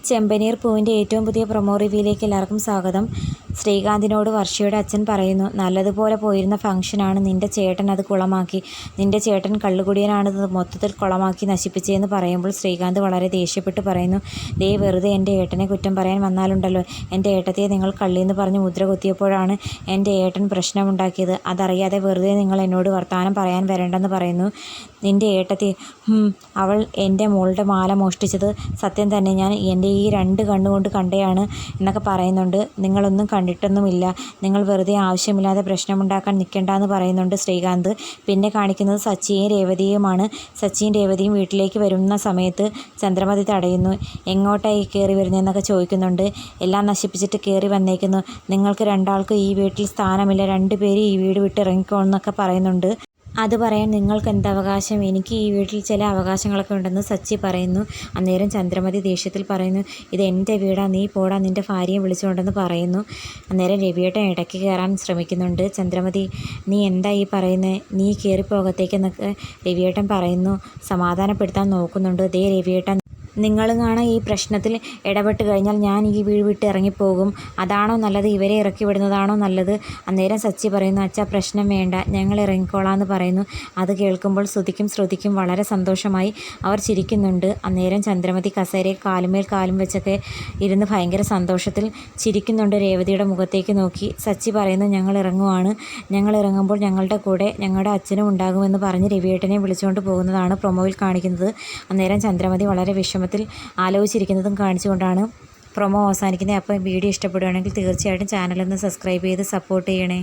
ചെമ്പനീർ പൂവിൻ്റെ ഏറ്റവും പുതിയ പ്രൊമോ റിവ്യൂയിലേക്ക് എല്ലാവർക്കും സ്വാഗതം. ശ്രീകാന്തിനോട് വർഷയുടെ അച്ഛൻ പറയുന്നു, നല്ലതുപോലെ പോയിരുന്ന ഫംഗ്ഷനാണ്, നിൻ്റെ ചേട്ടൻ അത് കുളമാക്കി, നിൻ്റെ ചേട്ടൻ കള്ളുകുടിയനാണ് മൊത്തത്തിൽ കുളമാക്കി നശിപ്പിച്ചതെന്ന് പറയുമ്പോൾ ശ്രീകാന്ത് വളരെ ദേഷ്യപ്പെട്ട് പറയുന്നു, ദേ വെറുതെ എൻ്റെ ഏട്ടനെ കുറ്റം പറയാൻ വന്നാലുണ്ടല്ലോ, എൻ്റെ ഏട്ടത്തിയെ നിങ്ങൾ കള്ളിയെന്ന് പറഞ്ഞ് മുദ്ര കുത്തിയപ്പോഴാണ് എൻ്റെ ഏട്ടൻ പ്രശ്നമുണ്ടാക്കിയത്. അതറിയാതെ വെറുതെ നിങ്ങൾ എന്നോട് വർത്തമാനം പറയാൻ വരണ്ടെന്ന് പറയുന്നു. നിൻ്റെ ഏട്ടത്തി അവൾ എൻ്റെ മോളുടെ മാല മോഷ്ടിച്ചത് സത്യം തന്നെ, ഞാൻ എൻ്റെ ഈ 2 കണ്ണുകൊണ്ട് കണ്ടയാണ് എന്നൊക്കെ പറയുന്നുണ്ട്. നിങ്ങളൊന്നും കണ്ടിട്ടൊന്നുമില്ല, നിങ്ങൾ വെറുതെ ആവശ്യമില്ലാതെ പ്രശ്നമുണ്ടാക്കാൻ നിൽക്കേണ്ടെന്ന് പറയുന്നുണ്ട് ശ്രീകാന്ത്. പിന്നെ കാണിക്കുന്നത് സച്ചിയും രേവതിയുമാണ്. സച്ചിയും രേവതിയും വീട്ടിലേക്ക് വരുന്ന സമയത്ത് ചന്ദ്രമതി തടയുന്നു. എങ്ങോട്ടായി കയറി വരുന്നതെന്നൊക്കെ ചോദിക്കുന്നുണ്ട്. എല്ലാം നശിപ്പിച്ചിട്ട് കയറി വന്നേക്കുന്നു, നിങ്ങൾക്ക് 2 ആൾക്കും ഈ വീട്ടിൽ സ്ഥാനമില്ല, 2 പേര് ഈ വീട് വിട്ട് ഇറങ്ങിക്കോളെന്നൊക്കെ പറയുന്നുണ്ട്. അത് പറയാൻ നിങ്ങൾക്ക് എന്ത് അവകാശം, എനിക്ക് ഈ വീട്ടിൽ ചില അവകാശങ്ങളൊക്കെ ഉണ്ടെന്ന് സച്ചി പറയുന്നു. അന്നേരം ചന്ദ്രമതി ദേഷ്യത്തിൽ പറയുന്നു, ഇത് എൻ്റെ വീടാ, നീ പോടാ, നിൻ്റെ ഭാര്യയെ വിളിച്ചുകൊണ്ടെന്ന് പറയുന്നു. അന്നേരം രവിയേട്ടൻ ഇടയ്ക്ക് കയറാൻ ശ്രമിക്കുന്നുണ്ട്. ചന്ദ്രമതി, നീ എന്താ ഈ പറയുന്നത്, നീ കയറിപ്പോകത്തേക്കെന്നൊക്കെ രവിയേട്ടൻ പറയുന്നു. സമാധാനപ്പെടുത്താൻ നോക്കുന്നുണ്ട്. ദേ രവിയേട്ടൻ, നിങ്ങളും കാണാൻ ഈ പ്രശ്നത്തിൽ ഇടപെട്ട് കഴിഞ്ഞാൽ ഞാൻ ഈ വീട് വിട്ട് ഇറങ്ങിപ്പോകും, അതാണോ നല്ലത്, ഇവരെ ഇറക്കി വിടുന്നതാണോ നല്ലത്? അന്നേരം സച്ചി പറയുന്നു, അച്ഛാ പ്രശ്നം വേണ്ട, ഞങ്ങൾ ഇറങ്ങിക്കോളാമെന്ന് പറയുന്നു. അത് കേൾക്കുമ്പോൾ ശ്രുതിക്കും വളരെ സന്തോഷമായി. അവർ ചിരിക്കുന്നുണ്ട്. അന്നേരം ചന്ദ്രമതി കസേരയിൽ കാലുമേൽ കാലും വെച്ചൊക്കെ ഇരുന്ന് ഭയങ്കര സന്തോഷത്തിൽ ചിരിക്കുന്നുണ്ട്. രേവതിയുടെ മുഖത്തേക്ക് നോക്കി സച്ചി പറയുന്നു, ഞങ്ങൾ ഇറങ്ങുവാണ്, ഞങ്ങൾ ഇറങ്ങുമ്പോൾ ഞങ്ങളുടെ കൂടെ ഞങ്ങളുടെ അച്ഛനും ഉണ്ടാകുമെന്ന് പറഞ്ഞ് രവിയേട്ടനെ വിളിച്ചുകൊണ്ട് പോകുന്നതാണ് പ്രൊമോയിൽ കാണിക്കുന്നത്. അന്നേരം ചന്ദ്രമതി വളരെ വിഷമത്തിൽ ആലോചിച്ചിരിക്കുന്നതും കാണിച്ചുകൊണ്ടാണ് പ്രൊമോ അവസാനിക്കുന്നത്. അപ്പോൾ വീഡിയോ ഇഷ്ടപ്പെടുകയാണെങ്കിൽ തീർച്ചയായിട്ടും ചാനലൊന്ന് സബ്സ്ക്രൈബ് ചെയ്ത് സപ്പോർട്ട് ചെയ്യണേ.